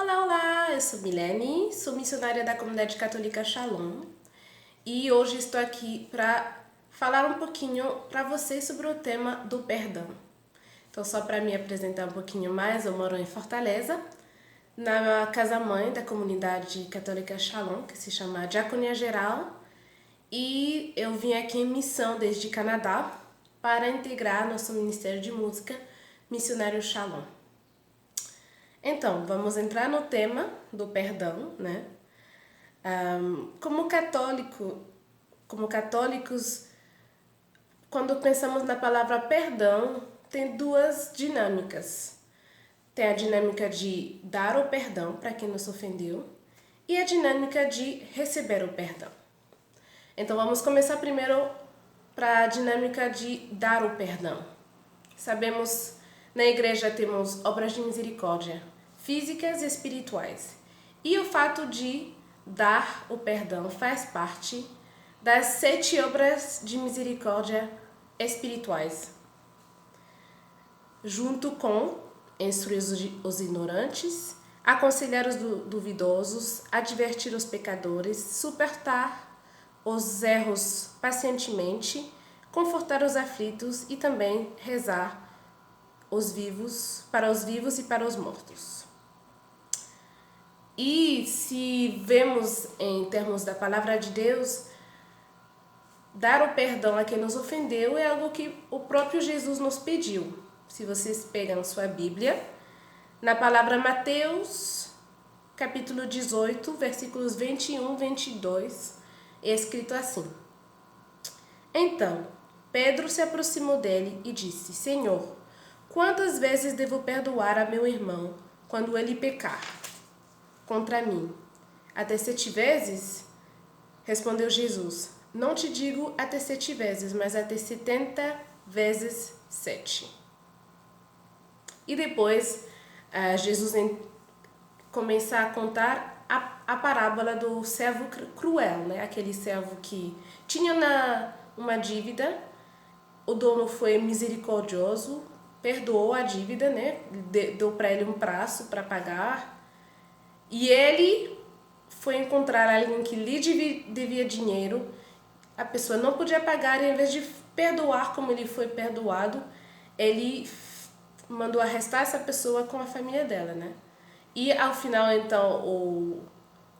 Olá, olá! Eu sou Milene, sou missionária da comunidade católica Shalom e hoje estou aqui para falar um pouquinho para vocês sobre o tema do perdão. Então, só para me apresentar um pouquinho mais, eu moro em Fortaleza, na casa-mãe da comunidade católica Shalom, que se chama Diaconia Geral, e eu vim aqui em missão desde Canadá para integrar nosso ministério de música Missionário Shalom. Então, vamos entrar no tema do perdão, né? Como católicos, quando pensamos na palavra perdão, tem duas dinâmicas. Tem a dinâmica de dar o perdão para quem nos ofendeu e a dinâmica de receber o perdão. Então, vamos começar primeiro para a dinâmica de dar o perdão. Sabemos, na igreja temos obras de misericórdia, físicas e espirituais. E o fato de dar o perdão faz parte das 7 obras de misericórdia espirituais. Junto com instruir os ignorantes, aconselhar os duvidosos, advertir os pecadores, suportar os erros pacientemente, confortar os aflitos e também rezar para os vivos e para os mortos. E se vemos em termos da palavra de Deus, dar o perdão a quem nos ofendeu é algo que o próprio Jesus nos pediu. Se vocês pegam sua Bíblia, na palavra Mateus, capítulo 18, versículos 21 e 22, é escrito assim: Então, Pedro se aproximou dele e disse: Senhor, quantas vezes devo perdoar a meu irmão quando ele pecar contra mim? Até 7 vezes? Respondeu Jesus: Não te digo até 7 vezes, mas até 70 vezes 7. E depois Jesus começa a contar a parábola do servo cruel, né? Aquele servo que tinha uma dívida, o dono foi misericordioso, perdoou a dívida, né? Deu para ele um prazo para pagar. E ele foi encontrar alguém que lhe devia dinheiro. A pessoa não podia pagar e, em vez de perdoar como ele foi perdoado, ele mandou arrestar essa pessoa com a família dela, né? E ao final, então,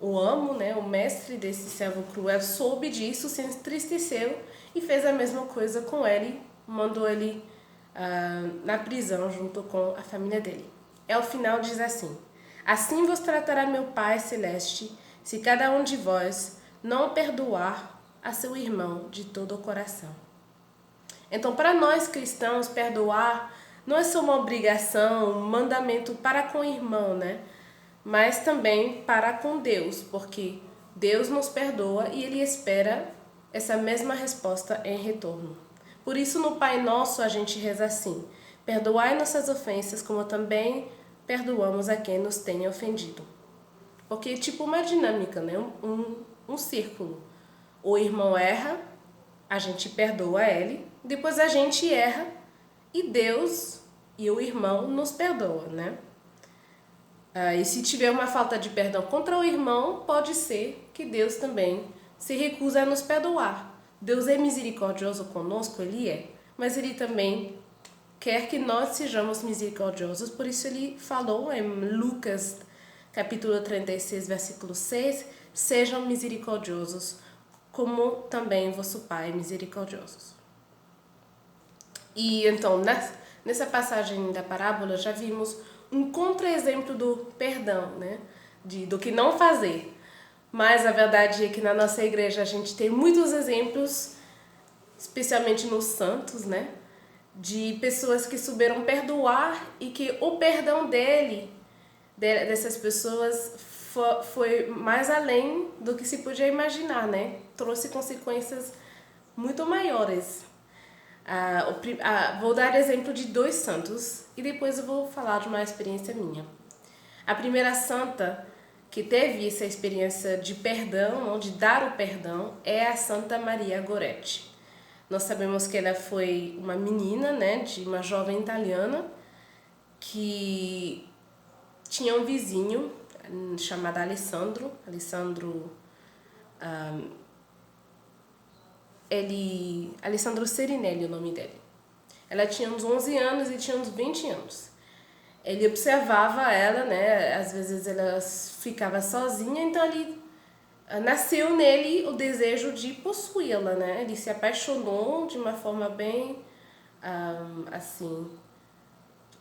o amo, né, o mestre desse servo cruel, soube disso, se entristeceu e fez a mesma coisa com ele, mandou ele na prisão junto com a família dele. E ao final diz assim: Assim vos tratará meu Pai Celeste, se cada um de vós não perdoar a seu irmão de todo o coração. Então, para nós cristãos, perdoar não é só uma obrigação, um mandamento para com o irmão, né? Mas também para com Deus, porque Deus nos perdoa e Ele espera essa mesma resposta em retorno. Por isso, no Pai Nosso, a gente reza assim: Perdoai nossas ofensas, como também perdoamos a quem nos tenha ofendido. Porque é tipo uma dinâmica, né? Um círculo. O irmão erra, a gente perdoa ele, depois a gente erra e Deus e o irmão nos perdoa, né? E se tiver uma falta de perdão contra o irmão, pode ser que Deus também se recusa a nos perdoar. Deus é misericordioso conosco, Ele é, mas Ele também quer que nós sejamos misericordiosos, por isso Ele falou em Lucas, capítulo 36, versículo 6, sejam misericordiosos, como também vosso Pai é misericordioso. E então, nessa passagem da parábola, já vimos um contra-exemplo do perdão, né? Do que não fazer. Mas a verdade é que na nossa igreja a gente tem muitos exemplos, especialmente nos santos, né? De pessoas que souberam perdoar e que o perdão dessas pessoas foi mais além do que se podia imaginar, né? Trouxe consequências muito maiores. Vou dar exemplo de 2 santos e depois eu vou falar de uma experiência minha. A primeira santa que teve essa experiência de perdão, de dar o perdão, é a Santa Maria Goretti. Nós sabemos que ela foi uma menina, né, de uma jovem italiana que tinha um vizinho chamado Alessandro. Alessandro Serinelli, o nome dele. Ela tinha uns 11 anos e tinha uns 20 anos. Ele observava ela, né? Às vezes ela ficava sozinha, então ele nasceu nele o desejo de possuí-la, né? Ele se apaixonou de uma forma bem assim,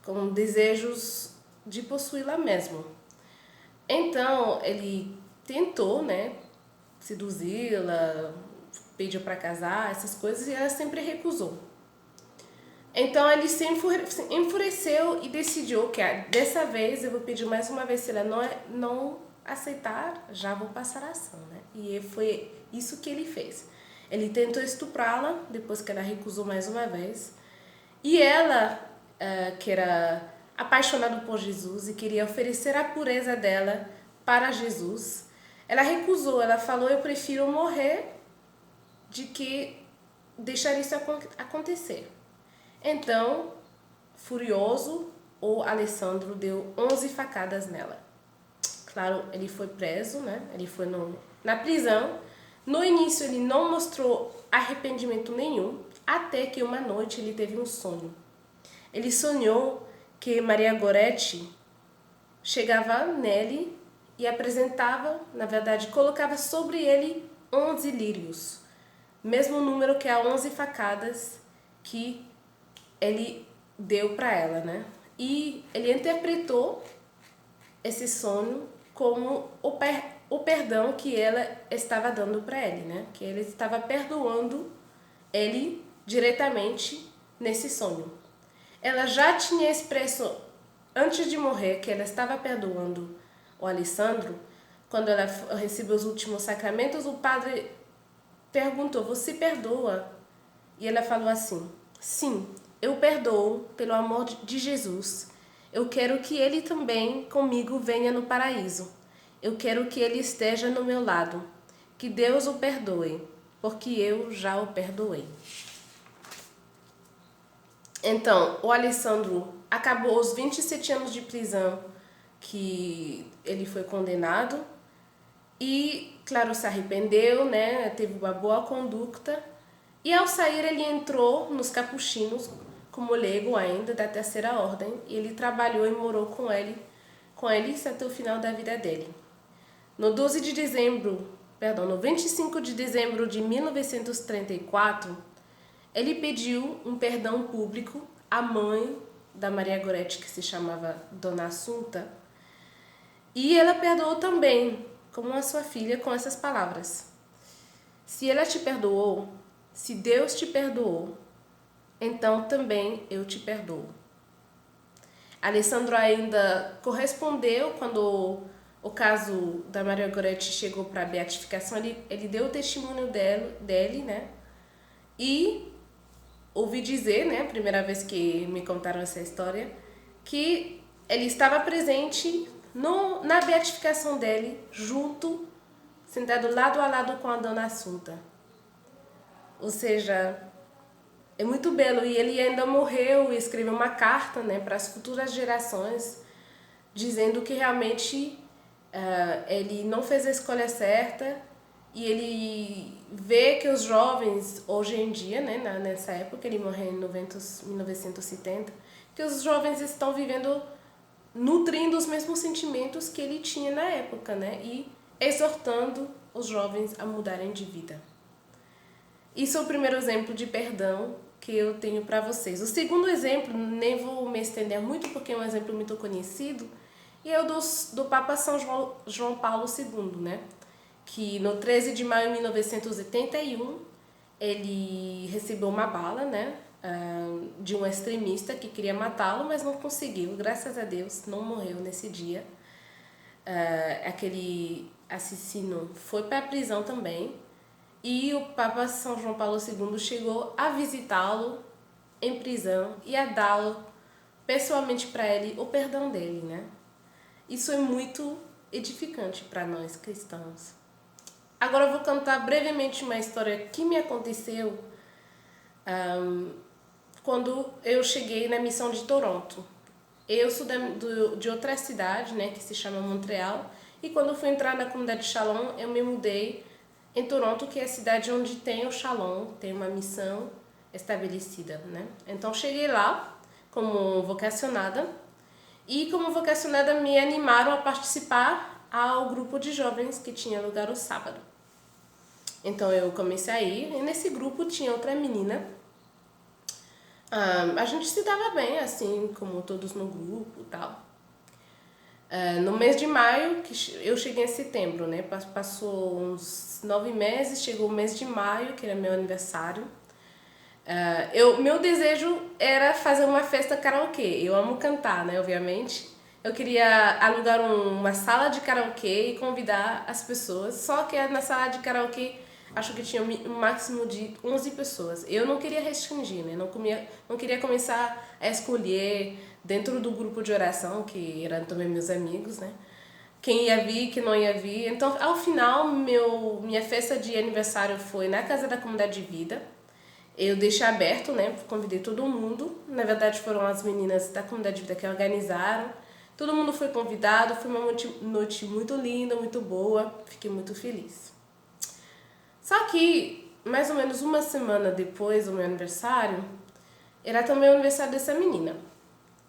com desejos de possuí-la mesmo. Então ele tentou, né, seduzi-la, pediu para casar, essas coisas, e ela sempre recusou. Então ele se enfureceu e decidiu que dessa vez eu vou pedir mais uma vez, se ela não aceitar, já vou passar a ação, né? E foi isso que ele fez. Ele tentou estuprá-la depois que ela recusou mais uma vez. E ela, que era apaixonada por Jesus e queria oferecer a pureza dela para Jesus, ela recusou. Ela falou: eu prefiro morrer de que deixar isso acontecer. Então, furioso, o Alessandro deu 11 facadas nela. Claro, ele foi preso, né? Ele foi na prisão. No início, ele não mostrou arrependimento nenhum, até que uma noite ele teve um sonho. Ele sonhou que Maria Goretti chegava nele e apresentava, na verdade, colocava sobre ele 11 lírios. Mesmo número que as 11 facadas que ele deu para ela, né? E ele interpretou esse sonho como o perdão que ela estava dando para ele, né? Que ele estava perdoando ele diretamente nesse sonho. Ela já tinha expresso antes de morrer que ela estava perdoando o Alessandro. Quando ela recebeu os últimos sacramentos, o padre perguntou: você perdoa? E ela falou assim: sim, eu perdoo pelo amor de Jesus. Eu quero que ele também comigo venha no paraíso. Eu quero que ele esteja no meu lado. Que Deus o perdoe, porque eu já o perdoei. Então, o Alessandro acabou os 27 anos de prisão que ele foi condenado e, claro, se arrependeu, né? Teve uma boa conduta. E ao sair ele entrou nos capuchinhos como leigo ainda da Terceira Ordem, e ele trabalhou e morou com eles até o final da vida dele. No 25 de dezembro de 1934, ele pediu um perdão público à mãe da Maria Goretti, que se chamava Dona Assunta, e ela perdoou também, como a sua filha, com essas palavras: se ela te perdoou, se Deus te perdoou, então também eu te perdoo. Alessandro ainda correspondeu quando o caso da Maria Goretti chegou para a beatificação. Ele deu o testemunho dele, né? E ouvi dizer, né, a primeira vez que me contaram essa história, que ele estava presente na beatificação dele, junto, sentado lado a lado com a Dona Assunta. Ou seja, é muito belo. E ele ainda morreu e escreveu uma carta, né, para as futuras gerações, dizendo que realmente ele não fez a escolha certa, e ele vê que os jovens, hoje em dia, né, nessa época, ele morreu em 1970, que os jovens estão vivendo, nutrindo os mesmos sentimentos que ele tinha na época, né, e exortando os jovens a mudarem de vida. Isso é o primeiro exemplo de perdão que eu tenho para vocês. O segundo exemplo, nem vou me estender muito porque é um exemplo muito conhecido, e é o do Papa São João Paulo II, né? Que no 13 de maio de 1981, ele recebeu uma bala, né, de um extremista que queria matá-lo, mas não conseguiu. Graças a Deus, não morreu nesse dia. Aquele assassino foi para a prisão também. E o Papa São João Paulo II chegou a visitá-lo em prisão e a dá-lo pessoalmente para ele o perdão dele, né? Isso é muito edificante para nós cristãos. Agora eu vou contar brevemente uma história que me aconteceu quando eu cheguei na missão de Toronto. Eu sou de outra cidade, né, que se chama Montreal, e quando eu fui entrar na comunidade de Shalom, eu me mudei em Toronto, que é a cidade onde tem o Shalom, tem uma missão estabelecida, né? Então cheguei lá como vocacionada, e como vocacionada me animaram a participar ao grupo de jovens que tinha lugar o sábado. Então eu comecei a ir, e nesse grupo tinha outra menina. A gente se dava bem, assim, como todos no grupo e tal. No mês de maio, que eu cheguei em setembro, né? Passou uns 9 meses, chegou o mês de maio, que era meu aniversário. Meu desejo era fazer uma festa karaokê. Eu amo cantar, né? Obviamente. Eu queria alugar uma sala de karaokê e convidar as pessoas. Só que na sala de karaokê, acho que tinha um máximo de 11 pessoas. Eu não queria restringir, né? Não queria começar a escolher dentro do grupo de oração, que eram também meus amigos, né? Quem ia vir, quem não ia vir. Então, ao final, minha festa de aniversário foi na Casa da Comunidade de Vida. Eu deixei aberto, né? Convidei todo mundo. Na verdade, foram as meninas da Comunidade de Vida que organizaram. Todo mundo foi convidado. Foi uma noite muito linda, muito boa. Fiquei muito feliz. Só que, mais ou menos uma semana depois do meu aniversário, era também o aniversário dessa menina.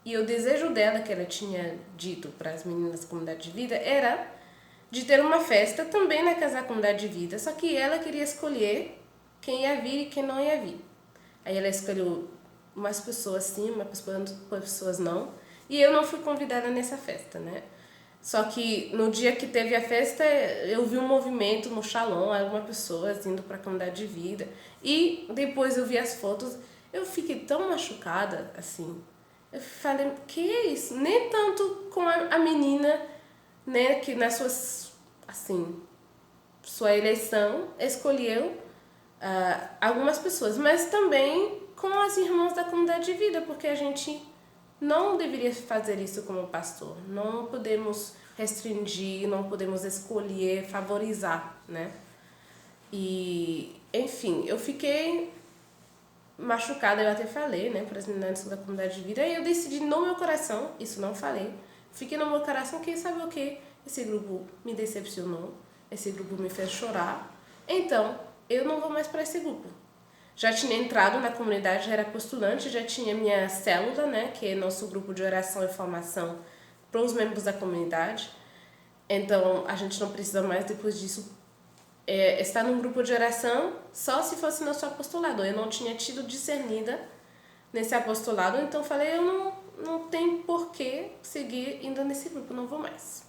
E o desejo dela, que ela tinha dito para as meninas da Comunidade de Vida, era de ter uma festa também na Casa da Comunidade de Vida. Só que ela queria escolher quem ia vir e quem não ia vir. Aí ela escolheu umas pessoas sim, umas pessoas não. E eu não fui convidada nessa festa, né? Só que no dia que teve a festa, eu vi um movimento no Shalom, algumas pessoas indo para a Comunidade de Vida. E depois eu vi as fotos, eu fiquei tão machucada, assim. Eu falei, que é isso? Nem tanto com a menina, né, que nas suas, assim, sua eleição escolheu algumas pessoas, mas também com as irmãs da Comunidade de Vida, porque a gente não deveria fazer isso como pastor. Não podemos restringir, não podemos escolher, favorizar, né? E, enfim, eu fiquei machucada, eu até falei, né, para as meninas da Comunidade de Vida, e eu decidi no meu coração, isso não falei, fiquei no meu coração, quem sabe o que? Esse grupo me decepcionou, esse grupo me fez chorar, então eu não vou mais para esse grupo. Já tinha entrado na comunidade, já era postulante, já tinha minha célula, né, que é nosso grupo de oração e formação para os membros da comunidade. Então, a gente não precisa mais, depois disso, estar num grupo de oração só se fosse nosso apostolado. Eu não tinha tido discernida nesse apostolado, então falei, eu não tenho por que seguir indo nesse grupo, não vou mais.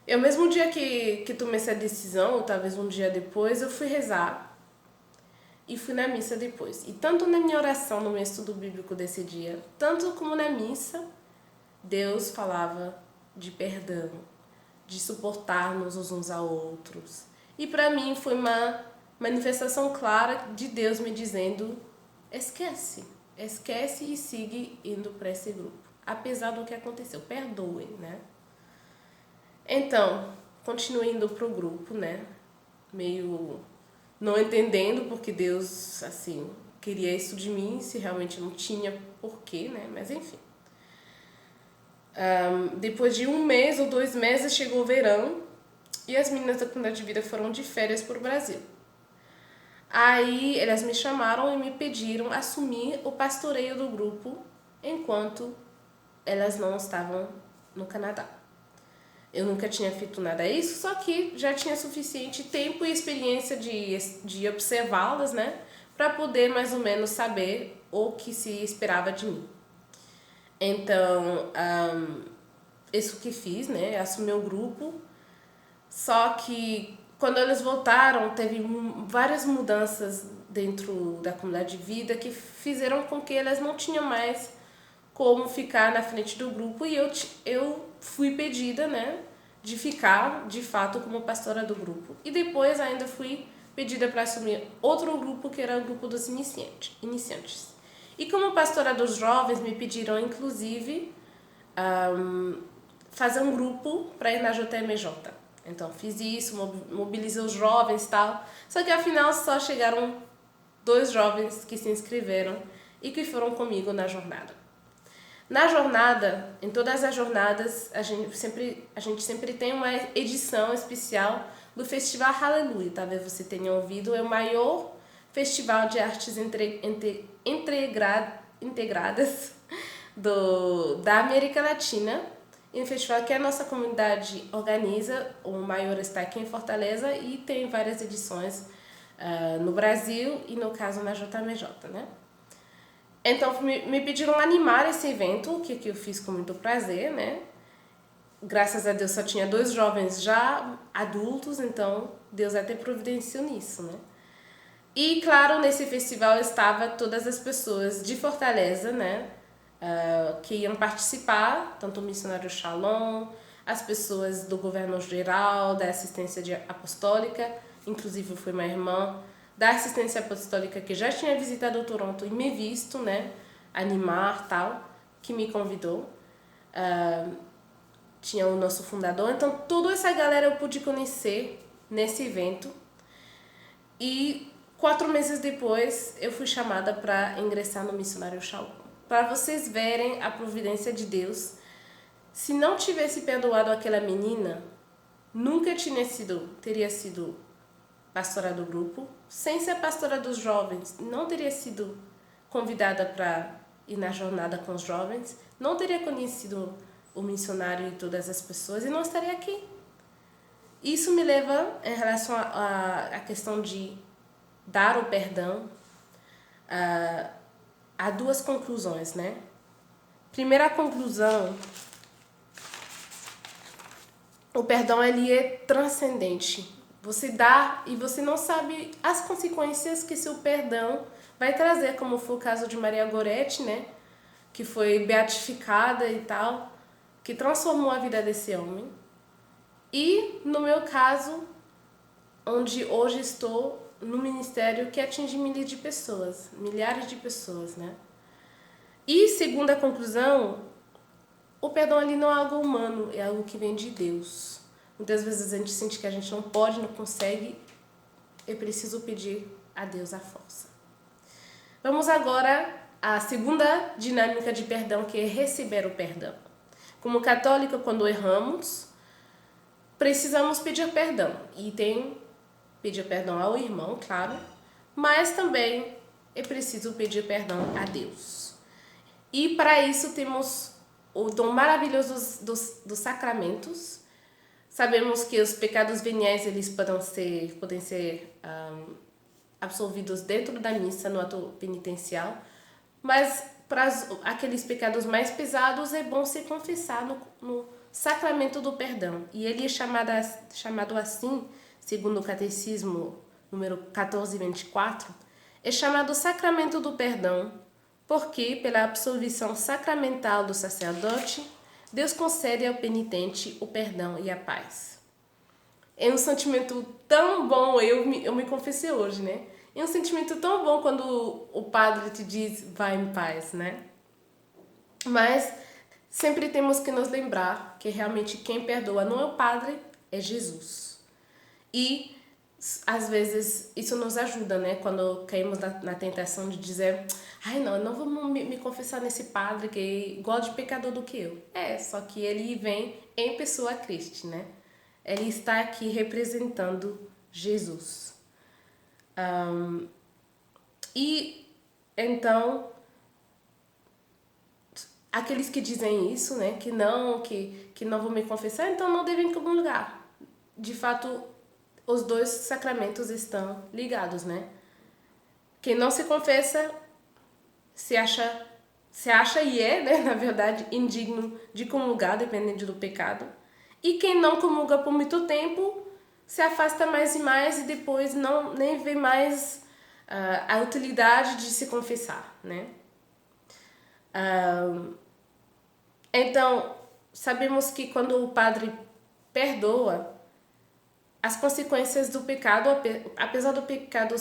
Eu mesmo dia que tomei essa decisão, ou talvez um dia depois, eu fui rezar e fui na missa depois. E tanto na minha oração, no meu estudo bíblico desse dia, tanto como na missa, Deus falava de perdão, de suportarmos uns aos outros. E para mim foi uma manifestação clara de Deus me dizendo, esquece e siga indo para esse grupo. Apesar do que aconteceu, perdoe, né? Então, continuei indo pro grupo, né? Meio não entendendo porque Deus, assim, queria isso de mim, se realmente não tinha porquê, né? Mas enfim. Depois de 1 mês ou 2 meses chegou o verão e as meninas da Comunidade de Vida foram de férias para o Brasil. Aí elas me chamaram e me pediram assumir o pastoreio do grupo enquanto elas não estavam no Canadá. Eu nunca tinha feito nada disso, só que já tinha suficiente tempo e experiência de observá-las, né? Para poder mais ou menos saber o que se esperava de mim. Então, isso que fiz, né? Assumi o grupo. Só que quando eles voltaram, teve várias mudanças dentro da Comunidade de Vida que fizeram com que elas não tinham mais como ficar na frente do grupo. E eu fui pedida, né? De ficar, de fato, como pastora do grupo. E depois ainda fui pedida para assumir outro grupo, que era o grupo dos iniciantes. E como pastora dos jovens, me pediram, inclusive, fazer um grupo para ir na JMJ. Então, fiz isso, mobilizei os jovens e tal. Só que, afinal, só chegaram 2 jovens que se inscreveram e que foram comigo na jornada. Na jornada, em todas as jornadas, a gente sempre tem uma edição especial do Festival Aleluia. Talvez você tenha ouvido, é o maior festival de artes integradas da América Latina. E um festival que a nossa comunidade organiza, o maior está aqui em Fortaleza e tem várias edições no Brasil e no caso na JMJ, né? Então me pediram animar esse evento, que eu fiz com muito prazer, né? Graças a Deus só tinha 2 jovens já adultos, então Deus até providenciou nisso, né? E claro, nesse festival estava todas as pessoas de Fortaleza, né? Que iam participar, tanto o missionário Shalom, as pessoas do governo geral, da assistência apostólica, inclusive foi uma irmã da assistência apostólica que já tinha visitado o Toronto e me visto, né, animar tal, que me convidou. Tinha o nosso fundador, então toda essa galera eu pude conhecer nesse evento. E 4 meses depois eu fui chamada para ingressar no missionário Shalom. Para vocês verem a providência de Deus, se não tivesse perdoado aquela menina, nunca teria sido pastora do grupo, sem ser pastora dos jovens, não teria sido convidada para ir na jornada com os jovens, não teria conhecido o missionário e todas as pessoas e não estaria aqui. Isso me leva, em relação à questão de dar o perdão, a 2 conclusões, né? Primeira conclusão, o perdão ele é transcendente. Você dá e você não sabe as consequências que seu perdão vai trazer, como foi o caso de Maria Goretti, né? Que foi beatificada e tal, que transformou a vida desse homem. E no meu caso, onde hoje estou no ministério que atinge milhares de pessoas, né? E segunda conclusão, o perdão ali não é algo humano, é algo que vem de Deus. Muitas vezes a gente sente que a gente não pode, não consegue. É preciso pedir a Deus a força. Vamos agora à segunda dinâmica de perdão, que é receber o perdão. Como católica, quando erramos, precisamos pedir perdão. E tem pedir perdão ao irmão, claro, mas também é preciso pedir perdão a Deus. E para isso temos o dom maravilhoso dos sacramentos. Sabemos que os pecados veniais eles podem ser absolvidos dentro da missa, no ato penitencial, mas para aqueles pecados mais pesados é bom se confessar no sacramento do perdão. E ele é chamado assim, segundo o Catecismo número 1424, é chamado sacramento do perdão, porque pela absolvição sacramental do sacerdote, Deus concede ao penitente o perdão e a paz. É um sentimento tão bom, eu me confessei hoje, né? É um sentimento tão bom quando o padre te diz, vai em paz, né? Mas sempre temos que nos lembrar que realmente quem perdoa não é o padre, é Jesus. E às vezes isso nos ajuda, né? Quando caímos na tentação de dizer, ai não, eu não vou me confessar nesse padre que é igual de pecador do que eu. Só que ele vem em pessoa Cristo, né? Ele está aqui representando Jesus. E então, aqueles que dizem isso, né? Que não vão me confessar, então não devem comungar. De fato, os 2 sacramentos estão ligados, né? Quem não se confessa se acha e é, né, na verdade, indigno de comungar, dependendo do pecado. E quem não comunga por muito tempo se afasta mais e mais e depois nem vê mais a utilidade de se confessar, né? Então, sabemos que quando o padre perdoa, as consequências do pecado, apesar do pecado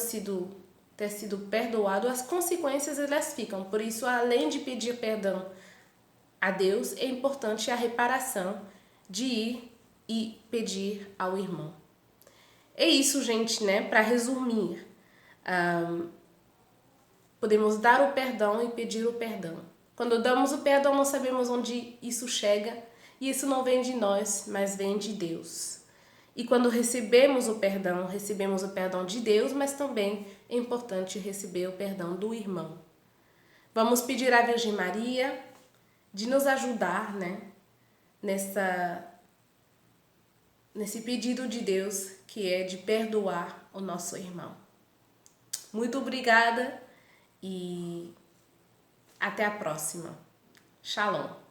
ter sido perdoado, as consequências elas ficam. Por isso, além de pedir perdão a Deus, é importante a reparação de ir e pedir ao irmão. É isso, gente, né? Para resumir, podemos dar o perdão e pedir o perdão. Quando damos o perdão, não sabemos onde isso chega, e isso não vem de nós, mas vem de Deus. E quando recebemos o perdão de Deus, mas também é importante receber o perdão do irmão. Vamos pedir à Virgem Maria de nos ajudar, né, nesse pedido de Deus, que é de perdoar o nosso irmão. Muito obrigada e até a próxima. Shalom.